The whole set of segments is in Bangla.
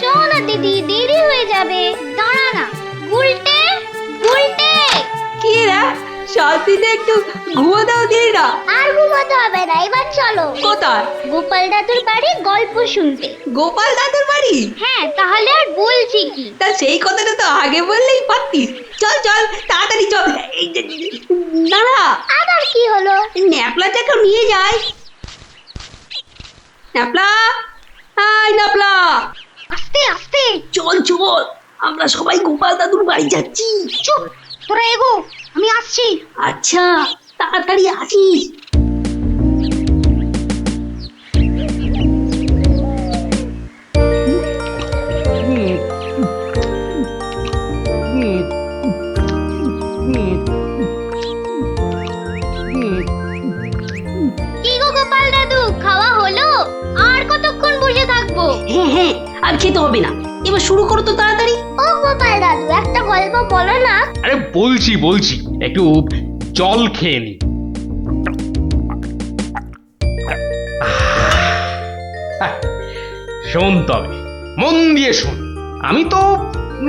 চল না দিদি, দেরি হয়ে যাবে। দাঁড়া না, উল্টে উল্টে। কি রে, শান্তিতে একটু ঘুমো দাও দিদিরা। আর ঘুমাতে হবে না, এবার চলো। কোথায়? গোপাল দাদুর বাড়ি গল্প শুনতে। গোপাল দাদুর বাড়ি? হ্যাঁ, তাহলে আর বলছি কি। তা সেই কথাটা তো আগে বললেই পারতিস। চল চল তাড়াতাড়ি চল। এই যে দাঁড়া, আবার কি হলো? ন্যাপলাটাকে নিয়ে যাই। ন্যাপলা, হাই ন্যাপলা, আস্তে আস্তে। চল চল, আমরা সবাই গোপাল দাদুর বাড়ি যাচ্ছি। চুপ, তোরা এগো, আমি আসছি। আচ্ছা, তাড়াতাড়ি আসিস। কি গো গোপাল দাদু, খাওয়া হলো? আর কতক্ষণ বসে থাকবো? হ্যাঁ হ্যাঁ, আর খেতে হবে না, এবার শুরু করো তো তাড়াতাড়ি। ও গোপাল দাদু, একটা গল্প বলো না। আরে বলছি একটু জল খেয়ে নি। শোন তবে, মন দিয়ে শোন। আমি তো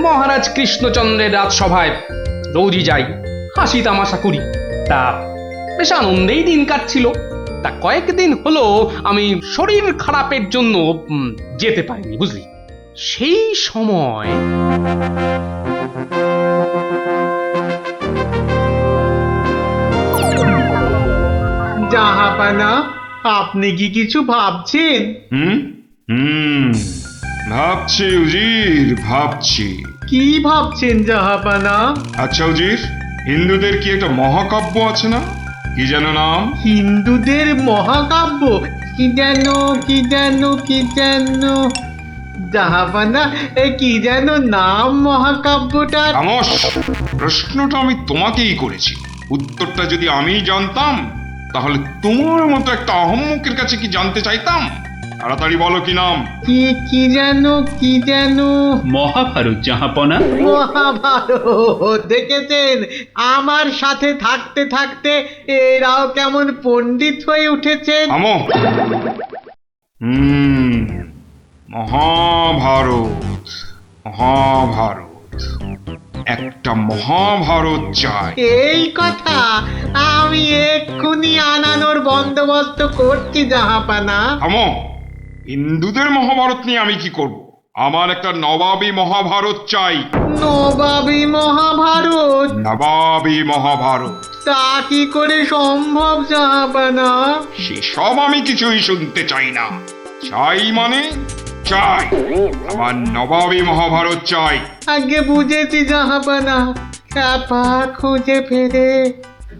মহারাজ কৃষ্ণচন্দ্রের রাজসভায় রোজই যাই, হাসি তামাশা করি। তা বেশ আনন্দেই দিন কাটছিল। তা কয়েকদিন হলো আমি শরীর খারাপের জন্য যেতে পারিনি, বুঝলি। সেই সময় জাহাপানা, আপনি কি কিছু ভাবছেন? হুম হুম ভাবছি উজির, ভাবছি। কি ভাবছেন জাহাপানা? আচ্ছা উজির, হিন্দুদের কি একটা মহাকাব্য আছে না, কি যেন নাম? হিন্দুদের মহাকাব্য? কি যেন কি যেন কি যেন জাহাপানা, কি যেন নাম মহাকাব্যটার? খামোশ, প্রশ্নটা আমি তোমাকেই করেছি। উত্তরটা যদি আমি জানতাম, তাহলে তোমার মতো একটা আহম্মকের কাছে কি জানতে চাইতাম? তাড়াতাড়ি বলো কি নাম। কি কি যেন কি যেন মহাভারত জাহাপনা। মহাভারত! দেখেছেন, আমার সাথে থাকতে থাকতে এরাও কেমন পণ্ডিত হয়ে উঠেছেন। থামো। মহাভারত, মহাভারত, একটা মহাভারত চাই। এই কথা আমি এক্ষুনি আনানোর বন্দোবস্ত করছি জাহাপানা। থামো। হিন্দুদের মহাভারত নিয়ে আমি কি করব? আমার একটা নবাবী মহাভারত চাই। নবাবী মহাভারত? নবাবী মহাভারত। তা কি করে সম্ভব জাহাপানা? সেসব আমি কিছুই শুনতে চাই না। চাই মানে চাই, আমার নবাবী মহাভারত চাই। আগে বুঝেছি জাহাপানা, খ্যাপা খুঁজে ফেরে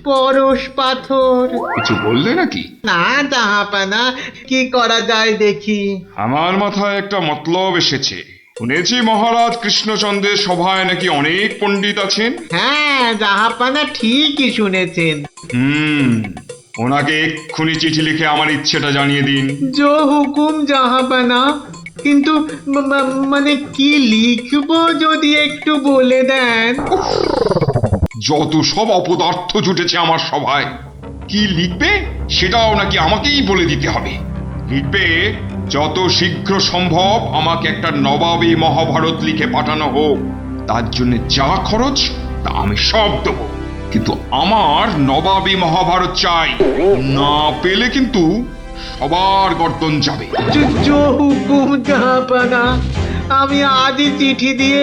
পরশ পাথর। কিছু বললে নাকি? না জাহাপানা, কি করা যায় দেখি। আমার মাথায় একটা মতলব এসেছে। শুনেছি মহারাজ কৃষ্ণচন্দ্রের সভায় নাকি অনেক পণ্ডিত আছেন। হ্যাঁ জাহাপানা, ঠিকই শুনেছেন। ওনাকে এক্ষুনি চিঠি লিখে আমার ইচ্ছেটা জানিয়ে দিন। জো হুকুম জাহাপানা, কিন্তু মানে কি লিখবো যদি একটু বলে দেন। যত সব অপদার্থ জুটেছে আমার সভায়, কি লিখবে সেটাও নাকি আমাকেই বলে দিতে হবে। লিখবে, যত শীঘ্র সম্ভব আমাকে একটা নবাবী মহাভারত লিখে পাঠানো হোক। তার জন্য যা খরচ তা আমি সব দেবো, কিন্তু আমার নবাবী মহাভারত চাই। না পেলে কিন্তু সবার গর্দন যাবে। জো হুকুম জাহাপানা, আমি আজই চিঠি দিয়ে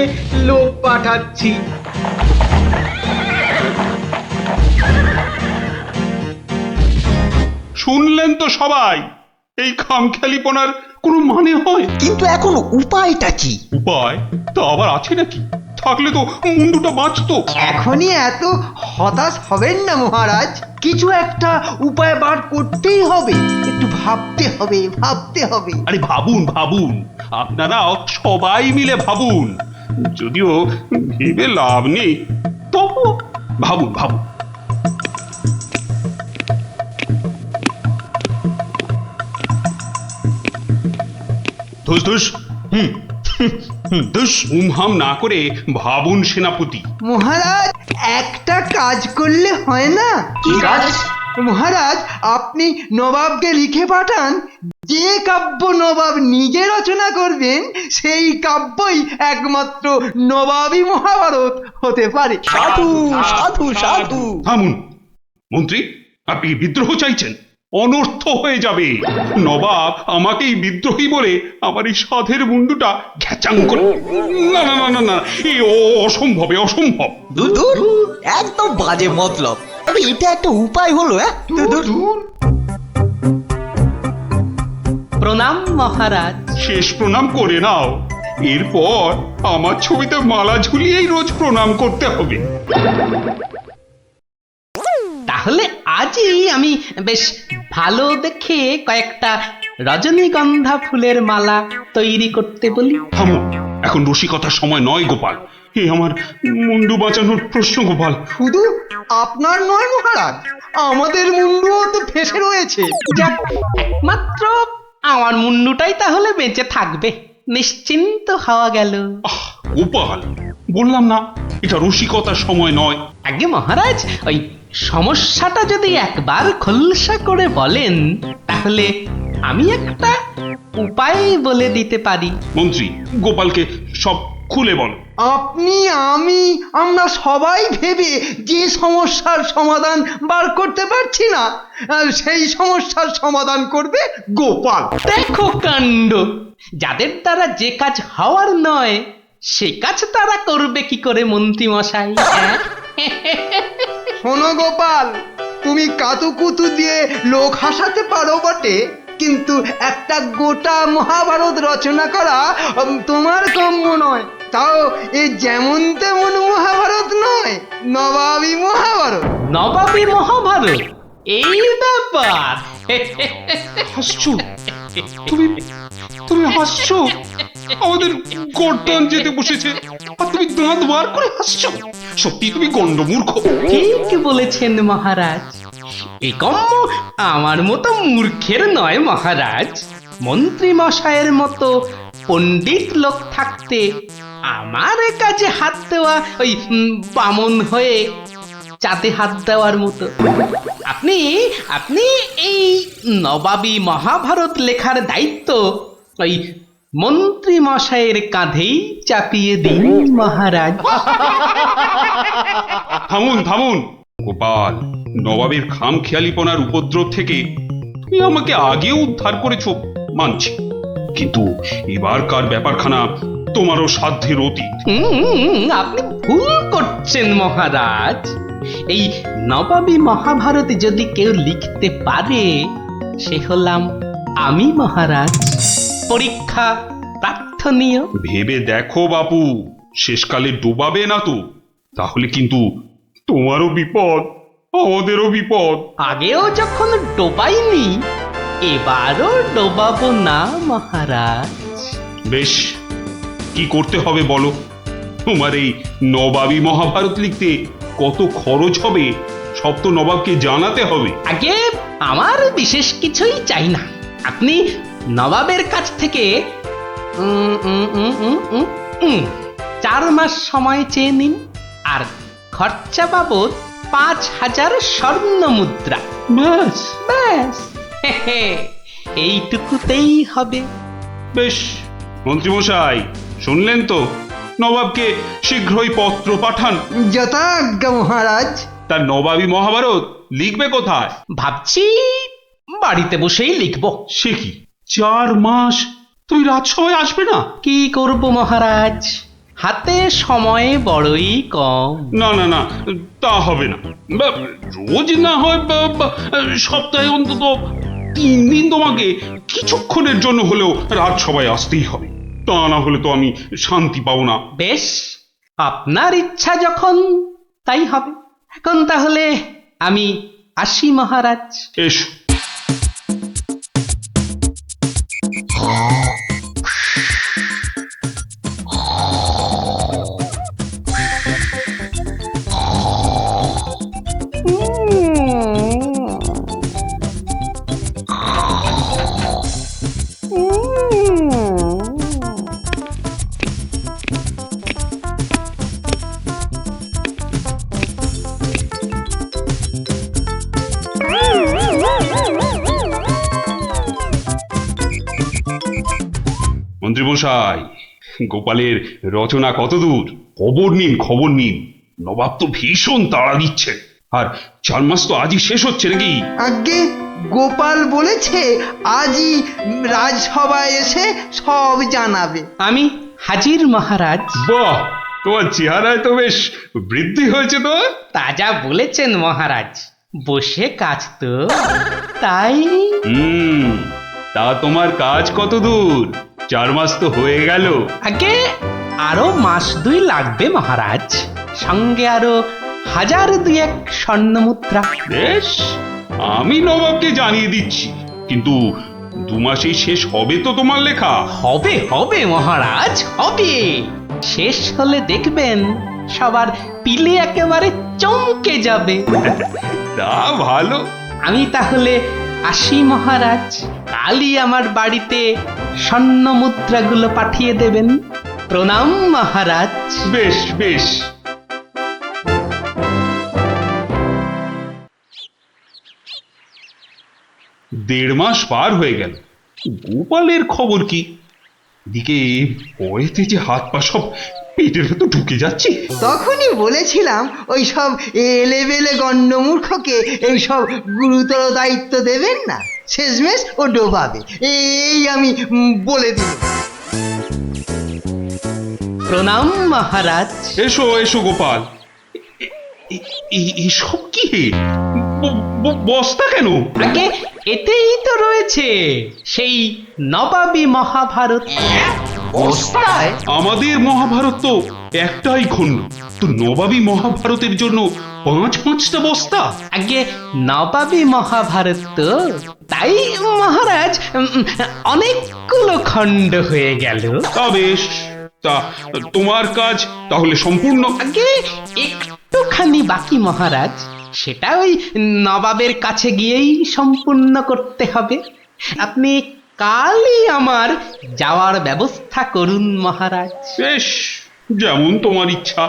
লোক পাঠাচ্ছি। শুনলেন তো সবাই, এই খামখেয়ালিপনার কোনো মানে হয়? কিন্তু এখন উপায়টা কি? উপায় তো আবার আছে নাকি? থাকলে তো মুন্ডুটা বাঁচতো। এখনই এত হতাশ হবেন না মহারাজ, কিছু একটা উপায় বার করতেই হবে। একটু ভাবতে হবে, ভাবতে হবে। আরে ভাবুন ভাবুন, আপনারাও সবাই মিলে ভাবুন। যদিও ভেবে লাভ নেই, তবু ভাবুন ভাবুন। ধুস ধুস, ধুস, উমহাম না করে ভাবুন সেনাপতি। মহারাজ, একটা কাজ করলে হয় না? কি কাজ? মহারাজ, আপনি নবাবকে লিখে পাঠান যে কাব্য নবাব নিজে রচনা করবেন সেই কাব্যই একমাত্র নবাবী মহাভারত হতে পারে। সাধু সাধু সাধু। থামুন মন্ত্রী, আপনি বিদ্রোহ চাইছেন? অনর্থ হয়ে যাবে। নবাব আমাকেই বিদ্রোহী বলে আমার এই সাধের মুন্ডুটা ঘ্যাচাং করে। না না না না না, এই অসম্ভব, এ অসম্ভব। দূর দূর, একদম বাজে মতলব। তবে এটা একটা উপায় হলো। প্রণাম মহারাজ। শেষ প্রণাম করে নাও, এরপর আমার ছবিতে মালা ঝুলিয়েই রোজ প্রণাম করতে হবে। তাহলে আজই আমি বেশ ভালো দেখে কয়েকটা রজনীগন্ধা ফুলের মালা তৈরি করতে বলি। থামো, এখন রসিকতার সময় নয় গোপাল। এ আমার মুন্ডু বাঁচানোর প্রশ্ন গোপাল। শুধু আপনার নয় মহারাজ, আমাদের মুন্ডুও তো ফেসে রয়েছে। যাক, একমাত্র আমার মুন্ডুটাই তাহলে বেঁচে থাকবে, নিশ্চিন্ত হওয়া গেল। আহ গোপাল, বললাম না এটা রসিকতার সময় নয়। আগে মহারাজ, ওই সমস্যাটা যদি একবার খোলসা করে বলেন তাহলে আমি একটা উপায় বলে দিতে পারি। মন্ত্রী, গোপালকে সব খুলে বলো। আপনি, আমি, আমরা সবাই ভেবে যে সমস্যার সমাধান বার করতে পারছি না, সেই সমস্যার সমাধান করবে গোপাল। দেখো কাণ্ড, যাদের দ্বারা যে কাজ হওয়ার নয় সে কাজ তারা করবে কি করে মন্ত্রী মশাই? শোনো গোপাল, তুমি কাতুকুতু দিয়ে লোক হাসাতে পারো বটে, কিন্তু একটা গোটা মহাভারত রচনা করা তোমার কাম্য নয়। তাও এই যেমন তেমন মহাভারত নয়, নবাবী মহাভারত। নবাবী মহাভারত, এই ব্যাপার। হাসছো তুমি? তুমি হাসছো? আমাদের গর্দান যেতে বসেছে আর তুমি দাঁত বার করে হাসছো? সত্যি তুমি গন্ডমূর্খ। ঠিক বলেছেন মহারাজ, এই কম্ম আমার মতো মূর্খের নয় মহারাজ। মন্ত্রী মশাইয়ের মতো পণ্ডিত লোক থাকতে আমার কাজে হাত দেওয়া ওই বামন হয়ে চাঁদে হাত দেওয়ার মতো। আপনি আপনি এই নবাবী মহাভারত লেখার দায়িত্ব ওই মন্ত্রী মশাইয়ের কাঁধেই চাপিয়ে দিন মহারাজ। থামুন থামুন গোপাল, নবাবের খামখেয়ালিপনার উপদ্রব থেকে তুমি আমাকে আগে উদ্ধার করেছো মানছি, কিন্তু এবারকার ব্যাপারখানা তোমারও সাধ্যের অতীত। আপনি ভুল করছেন মহারাজ। এই নবাবী মহাভারত যদি কেউ লিখতে পারে সে হলাম আমি মহারাজ। পরীক্ষা প্রার্থনীয়। ভেবে দেখো বাপু, শেষকালে ডুবাবে না তো? তাহলে কিন্তু তোমারও বিপদ, আমাদেরও বিপদ। আগেও যখন ডোবাইনি এবারও ডোবাবো না মহারাজ। বেশ, কি করতে হবে বলো? তোমার এই নবাবী মহাভারত লিখতে কত খরচ হবে সব তো নবাবকে জানাতে হবে। আগে আমার বিশেষ কিছুই চাই না, আপনি নবাবের কাছ থেকে 4 মাস সময় চেয়ে নিন, আর খরচা বাবদ 5000 স্বর্ণ মুদ্রা। ব্যাস ব্যাস, এইটুকুতেই হবে। বেশ, মন্ত্রীমশাই শুনলেন তো? নবাবকে শীঘ্রই পত্র পাঠান। যথাজ্ঞা মহারাজ। তার নবাবী মহাভারত লিখবে কোথায়? ভাবছি বাড়িতে বসেই লিখবো। সে কি, 4 মাস তুমি রাজসভায় আসবে না? কি করব মহারাজ, হাতে সময় বড়ই কম। না না না, তা হবে না। রোজ না হয় সপ্তাহে অন্তত 3 দিন তোমাকে কিছুক্ষণের জন্য হলেও রাজসভায় আসতেই হবে, তা না হলে তো আমি শান্তি পাবো না। বেশ, আপনার ইচ্ছা যখন তাই হবে। এখন তাহলে আমি আসি মহারাজ। এসো। মন্ত্রীমশাই, গোপালের রচনা কত দূর? খবর নিন। নবাব তো ভীষণ তাড়া দিচ্ছে, আর 4 মাস তো আজই শেষ হচ্ছে নাকি? আগে গোপাল বলেছে আজই রাজসভায় এসে সব জানাবে। আমি হাজির মহারাজ। বাহ, তোমার চেহারায় তো বেশ বৃদ্ধি হয়েছে তো। তাজা বলেছেন মহারাজ, বসে কাজ তো তাই। তা তোমার কাজ কত দূর? 4 মাস তো হয়ে গেল। আগে আরো মাস 2 লাগবে মহারাজ, সঙ্গে আরো 1000-2 স্বর্ণ মুদ্রা। বেশ, আমি নবাবকে জানিয়ে দিচ্ছি, কিন্তু 2 মাসেই শেষ হবে তো তোমার লেখা? হবে হবে মহারাজ, হবে। শেষ হলে দেখবেন সবার পিলে একেবারে চমকে যাবে। তা ভালো। আমি তাহলে আসি মহারাজ, কালই আমার বাড়িতে স্বর্ণ মুদ্রাগুলো পাঠিয়ে দেবেন। প্রণাম মহারাজ। বেশ বেশ। দেড় মাস পার হয়ে গেল, গোপালের খবর কি? এদিকে পরেতে যে হাত পা সব পেটের ভেতর ঢুকে যাচ্ছে। তখনই বলেছিলাম ওই সব এলেবেলে গণ্ডমূর্খকে এই সব গুরুতর দায়িত্ব দেবেন না, শেষমেশ ও ডোবাবে, এই আমি বলে দিই। প্রণাম মহারাজ। এসো এসো গোপাল। এসব কি? বস্তা কেন? আগে এতেই তো রয়েছে সেই নবাবী মহাভারত। বস্তায়? আমাদের মহাভারত তো একটাই খণ্ড, তো নবাবী মহাভারতের জন্য 5-5টা বস্তা? আগে নবাবী মহাভারত তো, তাই মহারাজ অনেকগুলো খণ্ড হয়ে গেল। তা বেশ, তা তোমার কাজ তাহলে সম্পূর্ণ। আগে একটুখানি বাকি মহারাজ, সেটা ওই নবাবের কাছে গিয়েই সম্পূর্ণ করতে হবে। আপনি কালই আমার যাওয়ার ব্যবস্থা করুন মহারাজ। বেশ, যেমন তোমার ইচ্ছা।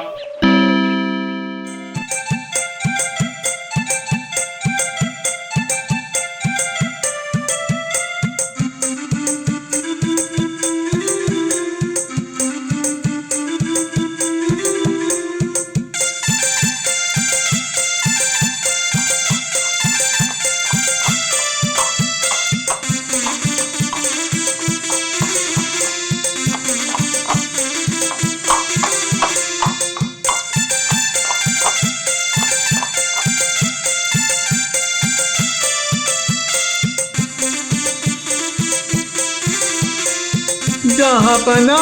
জাহাপানা,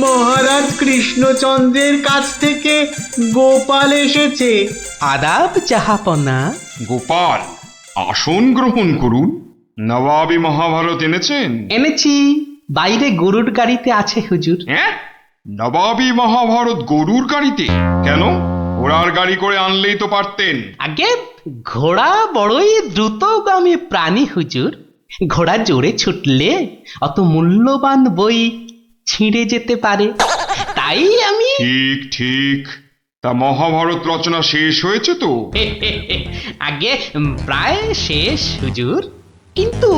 মহারাজ কৃষ্ণচন্দ্রের কাছ থেকে গোপাল এসেছে। আদাব জাহাপনা। গোপাল, আসন গ্রহণ করুন। নবাবী মহাভারত এনেছেন? এনেছি, বাইরে গরুর গাড়িতে আছে হুজুর। হ্যাঁ, নবাবী মহাভারত গরুর গাড়িতে? কেন, ঘোড়ার গাড়ি করে আনলেই তো পারতেন। আগে ঘোড়া বড়ই দ্রুতগামী প্রাণী হুজুর, ঘোড়া জোরে ছুটলে অত মূল্যবান বই ছিঁড়ে যেতে পারে, তাই আমি ঠিক ঠিক। তা মহাভারত রচনা শেষ হয়েছে তো? আগে প্রায় শেষ হুজুর, কিন্তু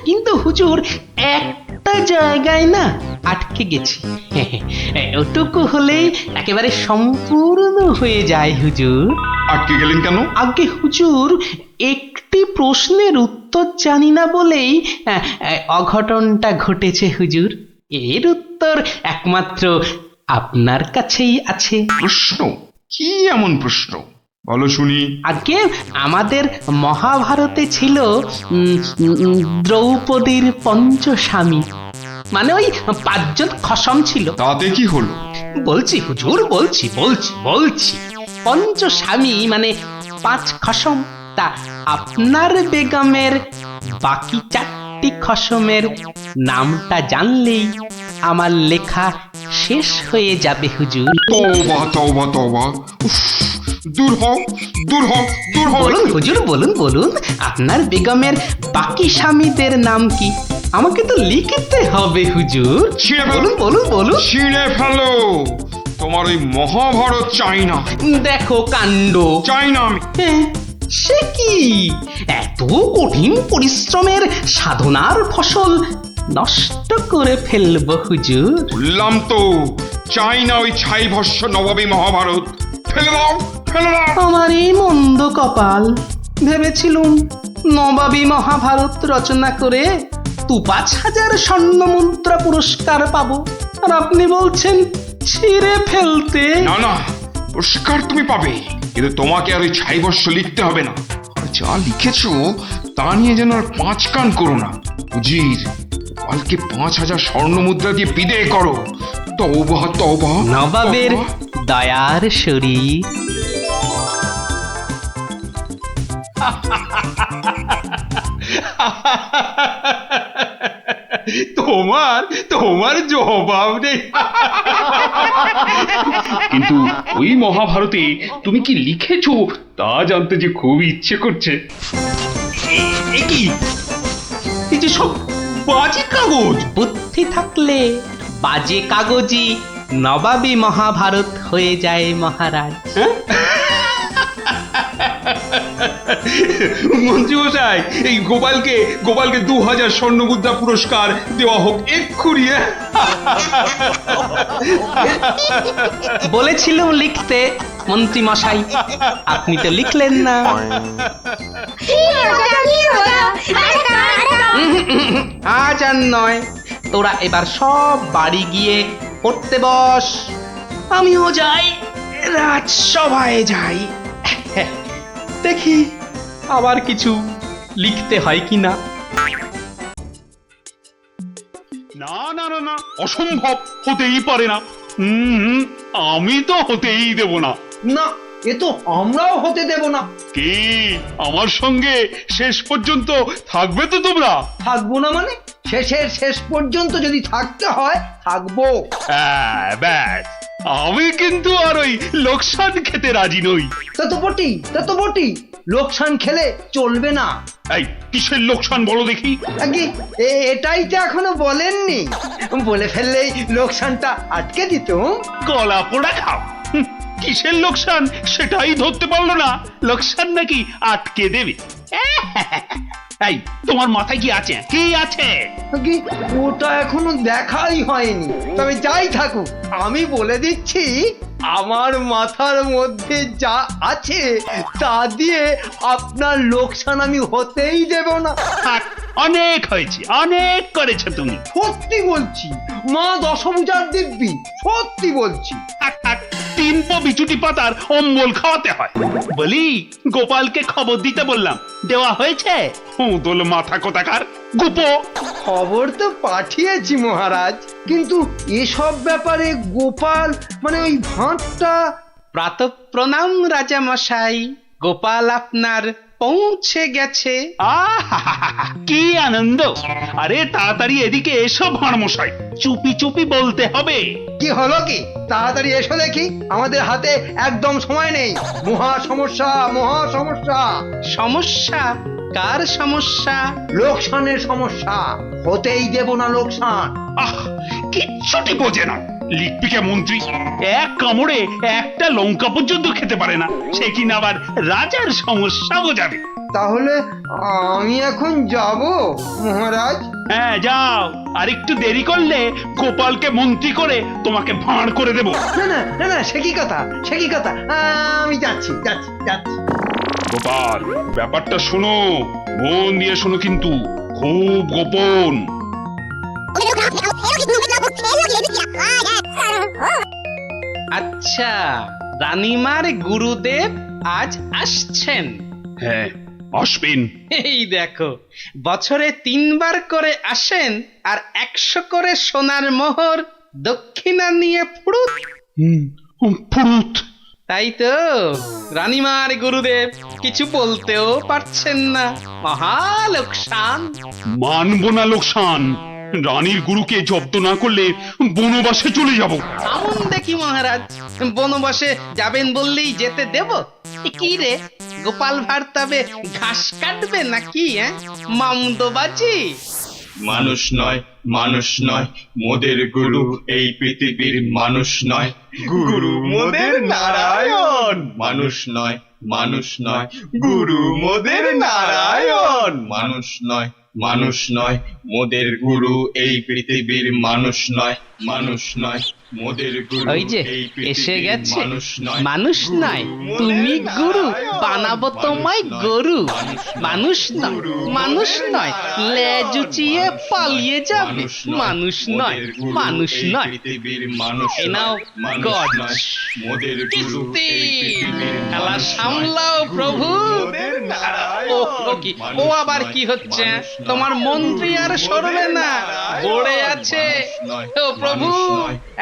কিন্তু হুজুর একটা জায়গায় না আটকে গেছি। ওটুকু হলেই একেবারে সম্পূর্ণ হয়ে যায় হুজুর। আটকে গেলেন কেন? আগে হুজুর একটি প্রশ্নের উত্তর জানি না বলেই অঘটনটা ঘটেছে হুজুর। এর উত্তর একমাত্র আপনার কাছেই আছে। প্রশ্ন? কি এমন প্রশ্ন, বলো শুনি। আগে আমাদের মহাভারতে ছিল দ্রৌপদীর পঞ্চস্বামী, মানে ওই 5 জন খসম ছিল। তাতে কি হলো? বলছি হুজুর, বলছি বলছি বলছি পঞ্চস্বামী মানে 5 খসম। তা আপনার বেগমের বাকি 4টি খসমের নামটা জানলেই আমার লেখা শেষ হয়ে যাবে হুজুর। তওবা তওবা তওবা, উফ, দূর হও দূর হও দূর হও। বলুন হুজুর, বলুন বলুন, আপনার বেগমের বাকি স্বামীদের নাম কি? আমাকে তো লিখতে হবে হুজুর। ছিঁড়ে ফেলো। বলুন বলুন বলুন। ছিঁড়ে ফেলো, তোমার ওই মহাভারত চাই না, দেখো কাণ্ড। চাই না আমি। সে কি, এত কঠিন পরিশ্রমের সাধনার ফসল নষ্ট করে ফেলবো হুজুর। বললাম তো, চাই না ওই ছাই ভস্য নবাবী মহাভারত। ফেলে দাও, ফেলে দাও। আমার এই মন্দ কপাল, ভেবেছিলুম নবাবী মহাভারত রচনা করে ৫,০০০ স্বর্ণ মুদ্রা পুরস্কার পাবো, আর আপনি বলছেন ছিঁড়ে ফেলতে। না না, পুরস্কার তুমি পাবে, কিন্তু তোমাকে আর ওই ছাই ভস্য লিখতে হবে না। আর যা লিখেছো তা নিয়ে যেন আর পাঁচ কান করো না। উজির, কালকে ৫,০০০ স্বর্ণ মুদ্রা দিয়ে বিদেয় করো। তওবা তওবা। নবাবের দয়ার শরীর। তোমার তোমার জবাব নেই। কিন্তু ওই মহাভারতে তুমি কি লিখেছো তা জানতে যে খুব ইচ্ছে করছে। এ কি, এই যে সব বাজে কাগজ। বুদ্ধি থাকলে বাজে কাগজই নবাবী মহাভারত হয়ে যায় মহারাজ। মন্ত্রী মশাই, এই গোপালকে ২,০০০ স্বর্ণ মুদ্রা পুরস্কার দেওয়া হোক এক্ষুনি। বলেছিলাম লিখতে মন্ত্রী মশাই, আপনি তো লিখলেন না। আজ আর নয়, তোরা এবার সব বাড়ি গিয়ে পড়তে বস। আমিও যাই, রাজসভায় যাই, দেখি আবার কিছু লিখতে হয় কিনা। না না না না, অসম্ভব, হতেই পারে না। আমি তো হতেই দেব না। না, এ তো আমরাও হতে দেব না। কি আমার সঙ্গে শেষ পর্যন্ত থাকবে তো তোমরা? থাকবো না মানে? শেষের শেষ পর্যন্ত যদি থাকতে হয় থাকবো। হ্যাঁ, ব্যাস, আমি কিন্তু আর ওই লোকসান খেতে রাজি নই। তা তো বটি, লোকসান খেলে চলবে না। এই কিসের লোকসান বলো দেখি? আগে এটাই তো এখনো বলেননি। বলে ফেললেই লোকসানটা আটকে দিত। গলা পোড়া খাও। কিসের লোকসান সেটাই ধরতে পারলো না, লোকসান নাকি আটকে দেবে। এই তোমার মাথায় কি আছে? কি আছে? আগে ওটা এখনো দেখাই হয়নি। তবে যাই থাকুক, আমি বলে দিচ্ছি, আমার মাথার মধ্যে যা আছে তা দিয়ে আপনার লোকসান আমি হতেই দেব না। থাক, অনেক হয়েছে, অনেক করেছো তুমি। সত্যি বলছি, মা দশভুজার দিব্যি, সত্যি বলছি। থাক থাক, ৩ পো বিচুটি পাতার অম্বল খাওয়াতে হয়। বলি, গোপালকে খবর দিতে বললাম, দেওয়া হয়েছে? দোল মাথা কোথাকার গুপো। খবর তো পাঠিয়েছি মহারাজ, কিন্তু এসব ব্যাপারে গোপাল মানে ওই ভাঁটটা। প্রাতঃ প্রণাম রাজা মশাই, গোপাল আপনার পৌঁছে গেছে। কি আনন্দ! আরে তাড়াতাড়ি এদিকে এসো ভাঁড় মশাই, চুপি চুপি বলতে হবে। কি হলো কি? তাড়াতাড়ি এসো দেখি, আমাদের হাতে একদম সময় নেই। মহা সমস্যা, মহা সমস্যা। সমস্যা? কার সমস্যা? লোকসানের সমস্যা। হতেই দেব না লোকসান। আহ, কিচ্ছুটি বোঝে না। লিখবি কে মন্ত্রী? এক কামড়ে একটা লঙ্কা পর্যন্ত খেতে পারে না, সে কিনা আবার রাজার সমস্যা বোঝাবে। তাহলে আমি এখন যাব মহারাজ? হ্যাঁ, যাও। আর একটু দেরি করলে গোপালকে মন্ত্রী করে তোমাকে ভাঁড় করে দেব। না না না না, সে কি কথা, সে কি কথা। আমি যাচ্ছি। গোপাল, ব্যাপারটা শোনো, মন দিয়ে শোনো, কিন্তু খুব গোপন। আচ্ছা, রানীমার গুরুদেব আজ আসছেন? হ্যাঁ, আসবেন। এই দেখো, বছরে ৩ বার করে আসেন, আর ১০০ করে সোনার মোহর দক্ষিণা নিয়ে ফুরুত। ফুরুত। তাই তো, রানীমার গুরুদেব কিছু বলতেও পারছেন না। মহা লোকসান। মানবো না লোকসান। রানীর গুরুকে জব্দ না করলে বনবাসে চলে যাব। আমন দেখি মহারাজ, বনবাসে যাবেন বললেই যেতে দেব? কি রে, গোপাল ভাঁড় তবে ঘাস কাটবে নাকি? মামদোবাজি। মানুষ নয়, মানুষ নয়, মোদের গুরু এই পৃথিবীর মানুষ নয়, গুরু মোদের নারায়ণ। মানুষ নয়, মানুষ নয়, গুরু মোদের নারায়ণ। মানুষ নয়, মানুষ নয় মোদের গুরু এই পৃথিবীর মানুষ নয় মানুষ নয় মোদের গুরু ওই যে এই এসে পৃথিবীর গেছে মানুষ নয় মানুষ নয় তুমি গুরু বানাবো তোমায় গরু মানুষ নয় মানুষ নয় লেজ উঁচিয়ে পালিয়ে যাবে মানুষ নয় মানুষ নয় পৃথিবীর মানুষ এই নাও মানুষ গজ নয় মোদের গুরু কিস্তি এই পৃথিবীর খেলা মানুষ সামলাও নয়। প্রভু মোদের ও ও কি ও আবার কি হচ্ছে তোমার মন্ত্রী আর সরবে না পড়ে আছে ও প্রভু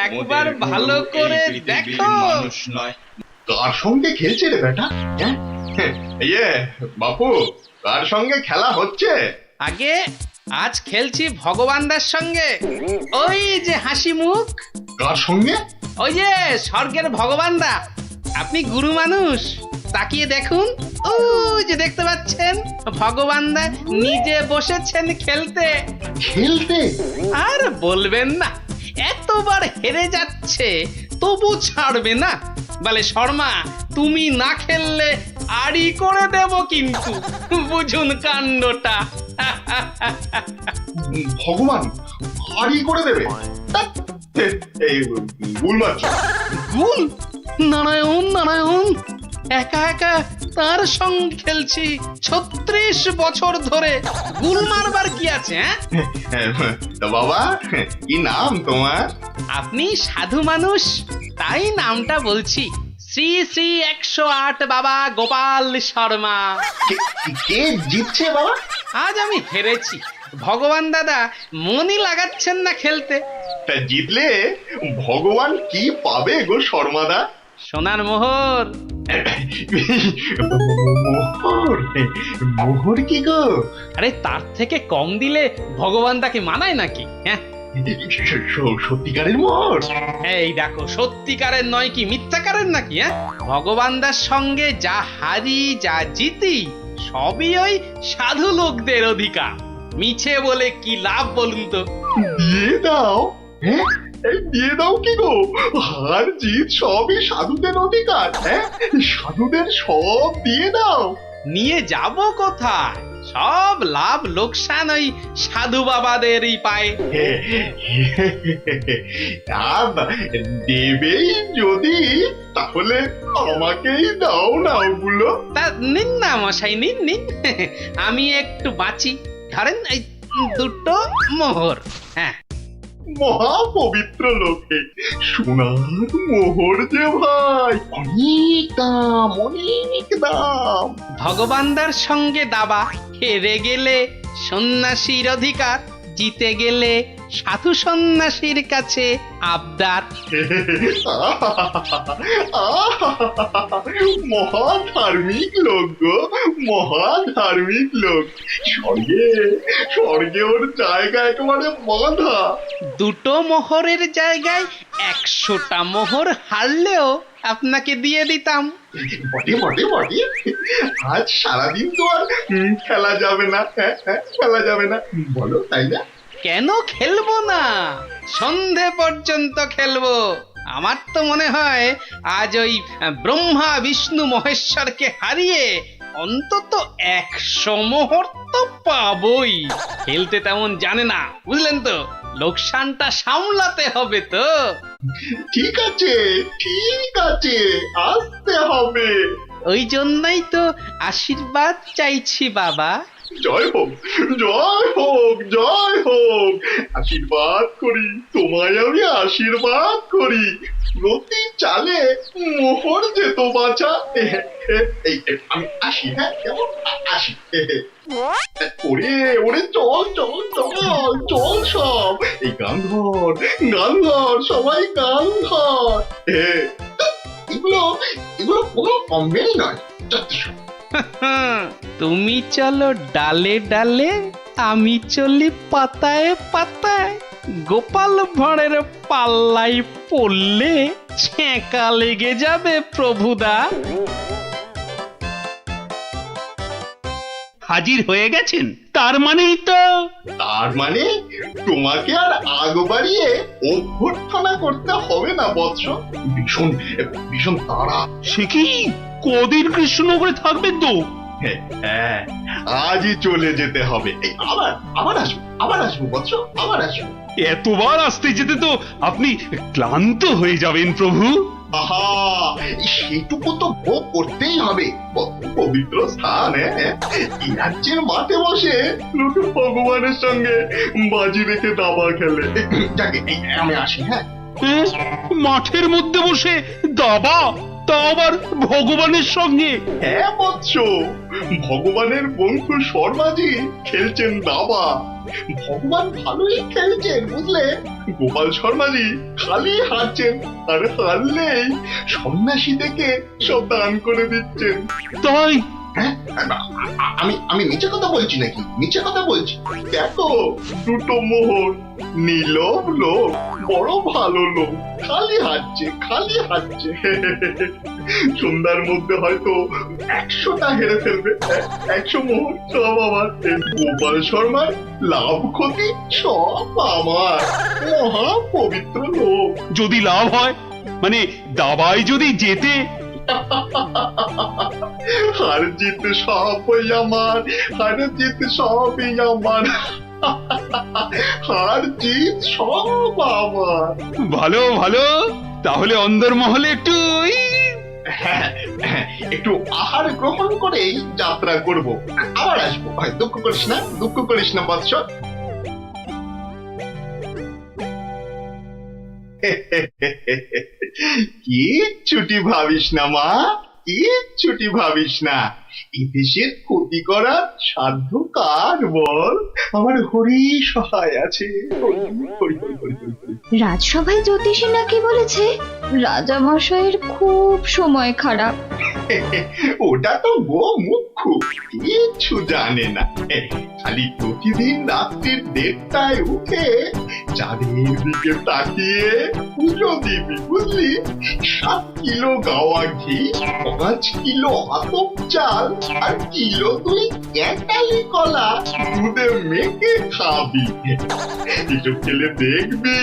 একবার ভালো করে দেখো মানুষ নয় কার সঙ্গে খেলছে রে বেটা? হ্যাঁ? ইয়ে বাপু, কার সঙ্গে খেলা হচ্ছে? আগে আজ খেলছি ভগবানদার সঙ্গে ওই যে হাসি মুখ কার সঙ্গে? ওই যে স্বর্গের ভগবানদা আপনি গুরু মানুষ তাকিয়ে দেখুন ও যে দেখতে পাচ্ছেন ভগবানদা নিজে বসেছেন খেলতে খেলতে? আর বলবেন না এতবার হেরে যাচ্ছে তবু ছাড়বে না বলে শর্মা তুমি না খেললে আড়ি করে দেব কিন্তু বুঝুন কাণ্ডটা ভগবান হারি করে দেবে? ধ্যাৎ, এই ভুল মারছো। গুল নারায়ণ নারায়ণ একা একা তার সঙ্গে খেলছি 36 বছর ধরে গুল মারবার কি আছে তা বাবা, কি নাম তোমার? আপনি সাধু মানুষ তাই নামটা বলছি শ্রী শ্রী 108 বাবা গোপাল শর্মা কে জিতছে বাবা? আজ আমি হেরেছি ভগবান দাদা মনই লাগাচ্ছেন না খেলতে তা জিতলে ভগবান কি পাবে গো শর্মাদা? সোনার মোহর মোহর? মোহর কি গো? আরে তার থেকে কম দিলে ভগবান তাকে মানায় নাকি হ্যাঁ সত্যিকারের মোহর? এই দেখো সত্যিকারের নয় কি মিথ্যাকারের নাকি হ্যাঁ ভগবানদার সঙ্গে যা হারি যা জিতি সবই ওই সাধু লোকদের অধিকার মিছে বলে কি লাভ বলুন তো দিয়ে দাও? হ্যাঁ, এই দিয়ে দাও কি গো? হার জিত সবই সাধুদের অধিকার। হ্যাঁ, সাধুদের সব দিয়ে দাও। নিয়ে যাব কোথায় সব লাভ লোকসান ওই সাধু বাবাদেরই পায় দেবেই যদি, তাহলে আমাকেই দাও না ওগুলো। তা নিন না মশাই নিন নিন আমি একটু বাঁচি ধরেন এই দুটো মোহর হ্যাঁ মহা পবিত্র লোকে সোনার মোহর যে ভাই, অনেক দাম অনেক দাম। ভগবানদার সঙ্গে দাবা হেরে গেলে সন্ন্যাসীর অধিকার জিতে গেলে সাধু সন্ন্যাসীর কাছে আবদার মহা ধার্মিক লোক গো, মহা ধার্মিক লোক। স্বর্গে স্বর্গে ওর জায়গা একেবারে বাঁধা। দুটো মোহরের জায়গায় 100টা মোহর হারলেও আপনাকে দিয়ে দিতাম বটে বটে বটে, আজ সারাদিন তো আর খেলা যাবে না। হ্যাঁ, খেলা যাবে না বলো, তাই না? কেন খেলবো না সন্ধে পর্যন্ত খেলবো আমার তো মনে হয় আজ ওই ব্রহ্মা বিষ্ণু মহেশ্বরকে হারিয়ে অন্তত 100 মোহর তো পাবই খেলতে তেমন জানে না বুঝলেন তো লোকসানটা সামলাতে হবে তো ঠিক আছে ঠিক আছে, আসতে হবে। ওই জন্যই তো আশীর্বাদ চাইছি বাবা জয় হোক জয় হোক জয় হোক। আশীর্বাদ করি তোমায়, আমি আশীর্বাদ করি। প্রতি চালে মোহর যেত বাঁচা। এই আমি আসি, হ্যাঁ কেমন আসি। ওরে ওরে চল চল চল চল সব, এই গান ধর সবাই গান ধর। এগুলো এগুলো কোনো কমবেই নয়। তুমি চলো ডালে ডালে আমি চলি পাতায় পাতায় গোপাল ভাঁড়ের পাল্লাই পড়লে ছেঁকা লেগে যাবে প্রভুদা হাজির হয়ে গেছেন তার মানেই তো তার মানে তোমাকে আর আগ বাড়িয়ে অভ্যর্থনা করতে হবে না বৎস। ভীষণ ভীষণ তাড়া। সে কি কদিন কৃষ্ণনগরে থাকবেন তো হ্যাঁ, আজই চলে যেতে হবে। এই আবার আসবো বৎস, আবার আসবো। এতবার আসতে যেতে তো আপনি ক্লান্ত হয়ে যাবেন প্রভু। আহা, সেটুকু তো ভোগ করতেই হবে। পবিত্র স্থান, এই রাজ্যের মাঠে বসে লোকে ভগবানের সঙ্গে বাজি রেখে দাবা খেলে। যাকে আমি আসি। হ্যাঁ, মাঠের মধ্যে বসে দাবা, তা আবার ভগবানের সঙ্গে? হ্যাঁ বৎস, ভগবানের বন্ধু শর্মাজি খেলছেন দাবা। ভগবান ভালোই খেলছেন বুঝলে। গোপাল শর্মাজি খালি হারছেন, আর হারলেই সন্ন্যাসী থেকে সব দান করে দিচ্ছেন। তাই? হ্যাঁ, আমি মিছে কথা বলছি নাকি? মিছে কথা বলছি? দেখো, দুটো মোহর, নীলব লোক, বড় ভালো লোক, খালি হাঁটছে। সন্ধ্যার মধ্যে হয়তো 100টা হেরে ফেলবে। 100 মোহর সব আমার। গোপাল শর্মার লাভ ক্ষতি সব আমার। মহা পবিত্র লোক। যদি লাভ হয়, মানে দাবায় যদি জেতে? হার জিত সবই আমার, হার জিত সবই আমার, হার জিত সব আমার। ভালো ভালো, তাহলে অন্দরমহলে একটু হ্যাঁ, একটু আহার গ্রহণ করেই যাত্রা করব। আবার আসবো। দুঃখ করিস না বৎস। কিচ্ছুটি ভাবিস না মা, কিচ্ছুটি ভাবিস না। এই দেশের ক্ষতি করার সাধ্য কার বল? আমার হরি সহায় আছে। রাজসভায় জ্যোতিষী নাকি বলেছে রাজা মশাইয়ের খুব সময় খারাপ। ওটা তো মুখ্য, কিচ্ছু জানে না। খালি প্রতিদিন রাত্রির 1:30টায় উঠে চাঁদের দিকে তাকিয়ে পুজো দিবি বুঝলি। 7 কিলো গাওয়া ঘি, 5 কিলো আতপ চাল, আর কিলো 2 ক্যাটালি কলা দুধে মেখে খাবি। এসব খেলে দেখবি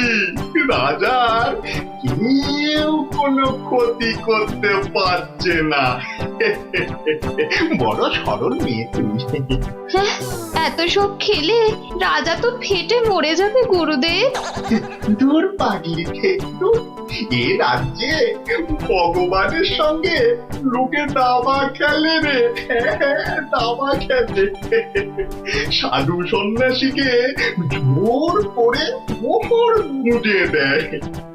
রাজার কেউ কোনো ক্ষতি করতে পারছে না। বড় সরল মেয়ে তুমি। এত সব খেলে রাজা তো ফেটে মরে যাবে গুরুদেব। দূর পাগলি খেতু, এ রাজ্যে ভগবানের সঙ্গে লোকে দাবা খেলে রে। দাবা খেলে। সাধু সন্ন্যাসীকে জোর করে মোহর গুঁজে দেয়।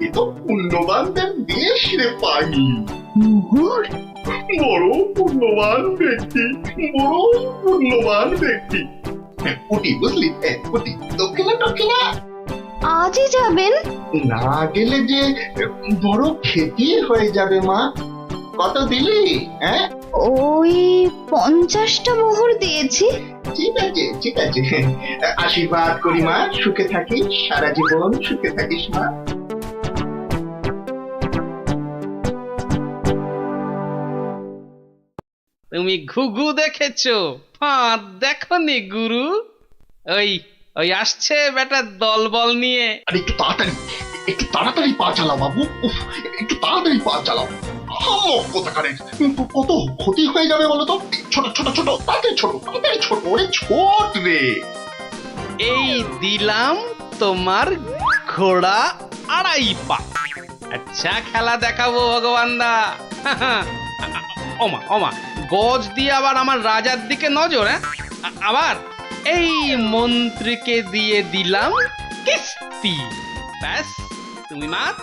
এ তো পুণ্যবানদের দেশ রে পাগলি। মোহর? বড় পুণ্যবান ব্যক্তি। পুটি বুঝলি, পুটি। দক্ষিণা আজই যাবেন? না গেলে যে বড় ক্ষতি হয়ে যাবে মা। কত দিলি? হ্যাঁ, ওই 50টা মোহর দিয়েছি। ঠিক আছে। আশীর্বাদ করি মা, সুখে থাকিস, সারা জীবন সুখে থাকিস মা। তুমি ঘুঘু দেখেছো, ফাঁদ দেখনি গুরু? ওই ওই আসছে বেটার দলবল নিয়ে। আর একটু তাড়াতাড়ি পা চালাও বাবু। একটু তাড়াতাড়ি পা চালাও। কোথাকারের কত ক্ষতি হয়ে যাবে বলো তো। ছোট, তাড়াতাড়ি ছোট, ওরে ছোট রে। এই দিলাম তোমার ঘোড়া 2.5 পা। আচ্ছা খেলা দেখাবো ভগবান দা। ওমা গজ দিয়ে আবার আমার রাজার দিকে নজর। আবার এই মন্ত্রীকে দিয়ে দিলাম কিস্তি। ব্যাস, তুমি মাত।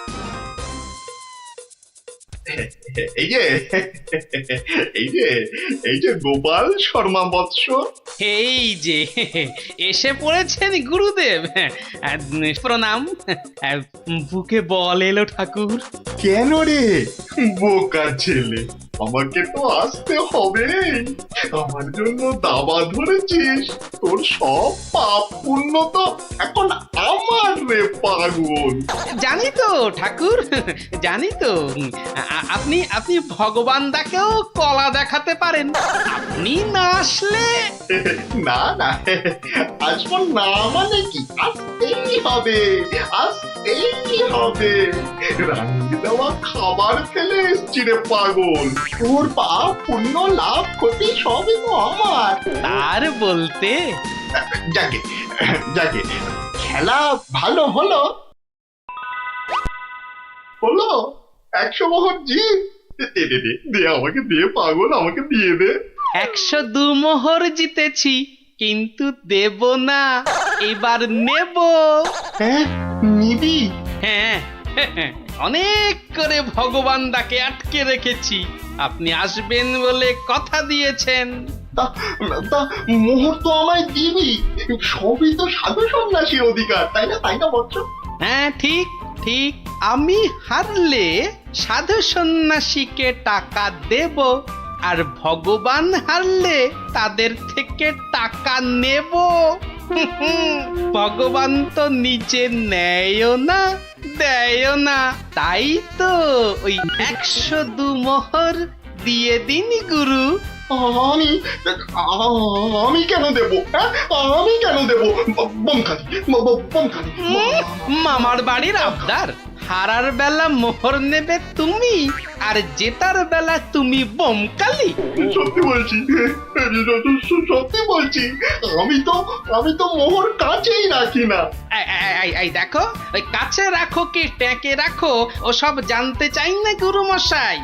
এই যে গোপাল শর্মা বৎস। এই যে এসে পড়েছেন গুরুদেব। প্রণাম। বুকে বল এলো ঠাকুর। কেন রে বোকা ছেলে, আমাকে তো আসতে হবে। আমার জন্য দাবা ধরেছিস, তোর সব পাপ পুণ্য তো এখন আমার রে পাগল। জানি তো ঠাকুর, জানি তো। আপনি ভগবান দাকেও কলা দেখাতে পারেন। আপনি না আসলে না আসবো না মানে কি? আসতেই হবে। রান্নি দেওয়া খাবার খেলে এসছি রে পাগল। তোর পাপ পুণ্য লাভ ক্ষতি সবই তো আমার। আর বলতে যাকে যাকে খেলা ভালো হলো হলো 100 মোহর জিত। দে দে দে দে, আমাকে দে পাগল, আমাকে দিয়ে দে। 102 মোহর জিতেছি, কিন্তু দেব না, এবার নেব। হ্যাঁ নিবি? হ্যাঁ, অনেক করে ভগবান ডাকে আটকে রেখেছি, আপনি আসবেন বলে কথা দিয়েছেন। তা তা মোহর তো আমায় দিবি, সবই তো সাধু সন্ন্যাসীর অধিকার, তাই না? তাই না বৎস? হ্যাঁ, ঠিক ঠিক, আমি হারলে সাধু সন্ন্যাসীকে টাকা দেব, আর ভগবান হারলে তাদের থেকে টাকা নেব। ভগবান তো নিজে নেয়ও না দেয়ও না, তাই তো ওই 102 মোহর দিয়ে দিন গুরু। আমি আমি কেন দেব? হ্যাঁ আমি কেন দেব? বমখালি বমখালি। মামার বাড়ির আবদার, হারার বেলা মোহর নেবে তুমি, আর জেতার বেলা তুমি বোমকালি। সত্যি বলছি, সত্যি বলছি, আমি তো মোহর কাছেই রাখি না। এই দেখো, ওই কাছে রাখো কি ট্যাঁকে রাখো ওসব জানতে চাই না গুরু মশাই।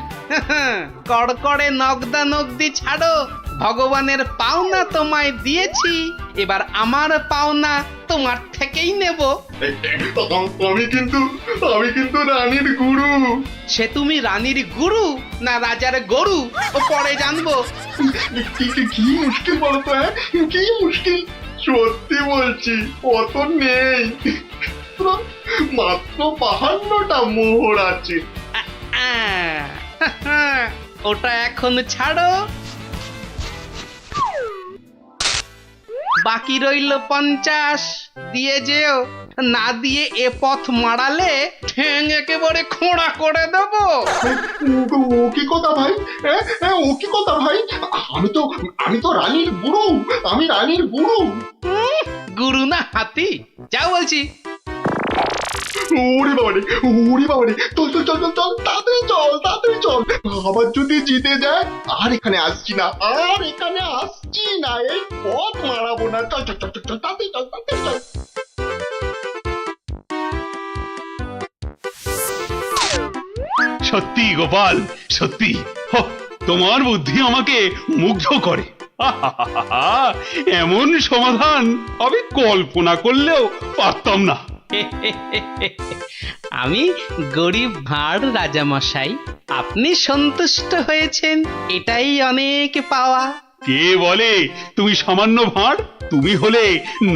কড়কড়ে নগদা নগদি ছাড়ো, ভগবানের পাওনা তোমায় দিয়েছি, এবার আমার পাওনা তোমার থেকেই নেব। আমি কিন্তু রানীর গুরু। সে তুমি রানীর গুরু না রাজার গরু, ও পরে জানবো। কি মুশকিল বলতো? হ্যাঁ কি মুশকিল? সত্যি বলছি, অত নেই, মাত্র 52টা মোহর আছে। ওটা এখন ছাড়ো, বাকি রইল 50, দিয়ে যেও, না দিয়ে এ পথ মারালে ঠ্যাং একেবারে খোঁড়া করে দেবো। ও কি কথা ভাই? ও কি কথা ভাই? আমি তো রানীর গুরু, আমি রানীর গুরু। গুরু না হাতি, যা বলছি। ওরে বাবারে, চল তাড়াতাড়ি চল। আবার যদি জিতে যায় আর এখানে আসছি না, এই পথ মারাবো না। চল তাড়াতাড়ি চল। সত্যি গোপাল, সত্যি তোমার বুদ্ধি আমাকে মুগ্ধ করে। এমন সমাধান আমি কল্পনা করলেও পারতাম না। আমি গরিব ভাঁড় রাজামশাই, আপনি সন্তুষ্ট হয়েছেন, এটাই অনেক পাওয়া। কে বলে তুমি সামান্য ভাঁড়? তুমি হলে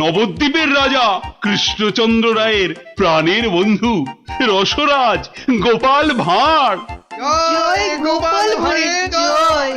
নবদ্বীপের রাজা কৃষ্ণচন্দ্র রায়ের প্রাণের বন্ধু রসরাজ গোপাল ভাঁড়। জয় গোপাল ভাঁড়ের জয়।